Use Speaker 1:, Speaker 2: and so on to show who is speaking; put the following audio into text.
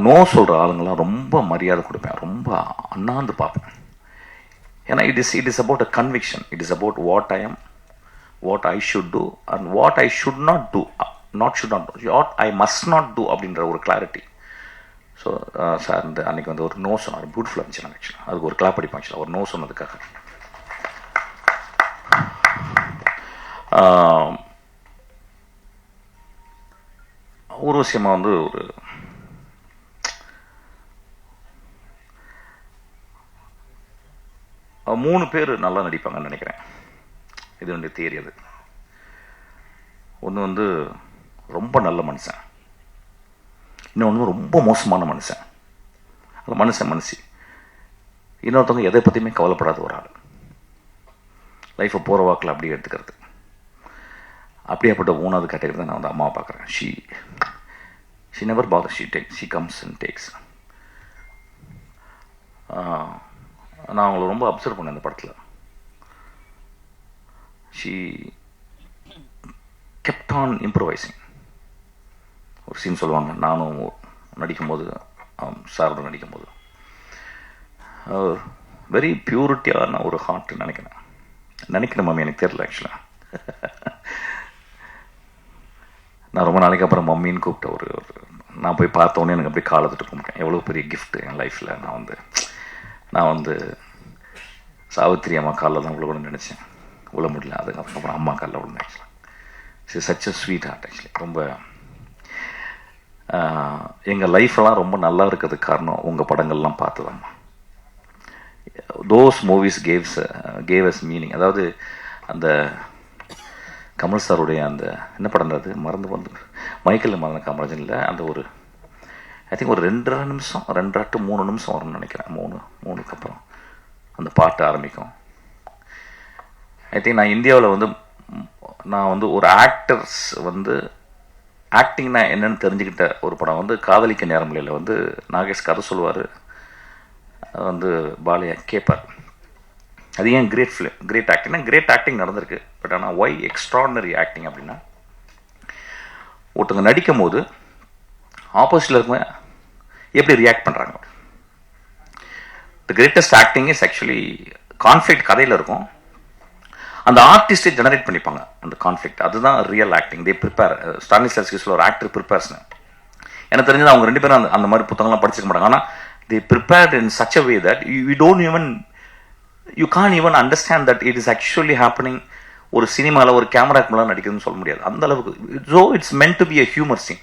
Speaker 1: No சொல்கிற ஆளுங்களாம் ரொம்ப மரியாதை கொடுப்பேன், ரொம்ப அண்ணாந்து பார்ப்பேன். ஏன்னா it is about a conviction. It is about what I am, what I should do and what I should not do, what I must not do அப்படின்ற ஒரு கிளாரிட்டி. ஸோ சார் இந்த அன்றைக்கி வந்து ஒரு நோ சொன்னார், பியூட்டிஃபுல்லாக இருந்துச்சு. நான் ஆக்சுவலாக அதுக்கு ஒரு கிளாப் அடிப்பேன் ஆக்சுவலாக, ஒரு நோ சொன்னதுக்காக. ஊர்வசியமாக வந்து ஒரு மூணு பேர் நல்லா நடிப்பாங்கன்னு நினைக்கிறேன். இது வந்து தியரி. அது ஒன்று வந்து ரொம்ப நல்ல மனுஷன், இன்னொன்று ரொம்ப மோசமான மனுஷன். அது மனுஷி. இன்னொருத்தவங்க எதை பற்றியுமே கவலைப்படாத ஒரு ஆள், லைஃப்பை போகிற வாக்கில் அப்படியே எடுத்துக்கிறது. அப்படியேப்பட்ட மூணாவது கேட்டகரி தான் நான் வந்து அம்மாவை பார்க்குறேன். She never bother, she comes and takes. நான் அவங்கள ரொம்ப அப்சர்வ் பண்ணேன் இந்த படத்தில். She kept on improvising. ஒரு சீன் சொல்லுவாங்க, நானும் நடிக்கும்போது, சாரோட நடிக்கும்போது, வெரி பியூரிட்டியான ஒரு ஹார்ட் நினைக்கிறேன் மம்மி, எனக்கு தெரியல ஆக்சுவலாக. நான் ரொம்ப நாளைக்கு அப்புறம் மம்மின்னு கூப்பிட்ட ஒரு நான் போய் பார்த்தோன்னே எனக்கு அப்படியே காலத்துட்டு கும்பிட்டேன். எவ்வளோ பெரிய கிஃப்ட் என் லைஃப்பில். நான் வந்து சாவித்திரி அம்மா காலில் தான் விழணும்னு நினச்சேன், விழ முடியல. அதுக்கப்புறம் அம்மா காலில் விழுந்தேன். ஆக்சுவலாக it's such a sweetheart. Actually ரொம்ப எங்கள் லைஃப்லாம் ரொம்ப நல்லா இருக்கிறதுக்கு காரணம் உங்கள் படங்கள்லாம் பார்த்துதாம்மா. Those movies gave us meaning. அதாவது அந்த கமல் சாருடைய அந்த என்ன படம் அது மறந்து மைக்கேல் மறந்த காமராஜனில் அந்த ஒரு ஐ திங்க் ஒரு 2.5 நிமிஷம் 2 to 3 நிமிஷம் வரும்னு நினைக்கிறேன். 3க்கு அப்புறம் அந்த பாட்டு ஆரம்பிக்கும். ஐ திங்க் நான் இந்தியாவில் வந்து ஒரு ஆக்டர்ஸ் வந்து ஆக்டிங்னா என்னன்னு தெரிஞ்சுக்கிட்ட ஒரு படம் வந்து காதலிக்க நேரமில்லையில் வந்து நாகேஷ் கதை சொல்லுவார், வந்து பாலையா கேட்பார். அது ஏன் கிரேட் ஆக்டிங்னா கிரேட் ஆக்டிங் நடந்திருக்கு. பட் ஆனால் ஒய் எக்ஸ்ட்ராடினரி ஆக்டிங் அப்படின்னா, ஒருத்தவங்க நடிக்கும் போது ஆப்போசிட்டில் இருக்கவங்க எப்படி ரியாக்ட் பண்ணுறாங்க. The greatest acting is actually conflict கதையில் இருக்கும், அந்த ஆர்டிஸ்டே ஜெனரேட் பண்ணிப்பாங்க அந்த கான்ஃப்ளிக்ட். அதுதான் ரியல் ஆக்டிங். தே ப்ரிப்பேர். ஸ்டானிஸ்லாவ்ஸ்கியில் ஒரு ஆக்டர் ப்ரிப்பேர்ஸ்னு எனக்கு தெரிஞ்சது. அவங்க 2 பேரும் அந்த மாதிரி புத்தகம்லாம் படிச்சிருக்க மாட்டாங்க. ஆனால் they prepared in such a way that you can't even understand that it is actually happening. ஒரு சினிமாவில் ஒரு கேமராக்கு மேலே நடிக்கிறதுன்னு சொல்ல முடியாது அந்த அளவுக்கு. So it's meant to be a humor scene.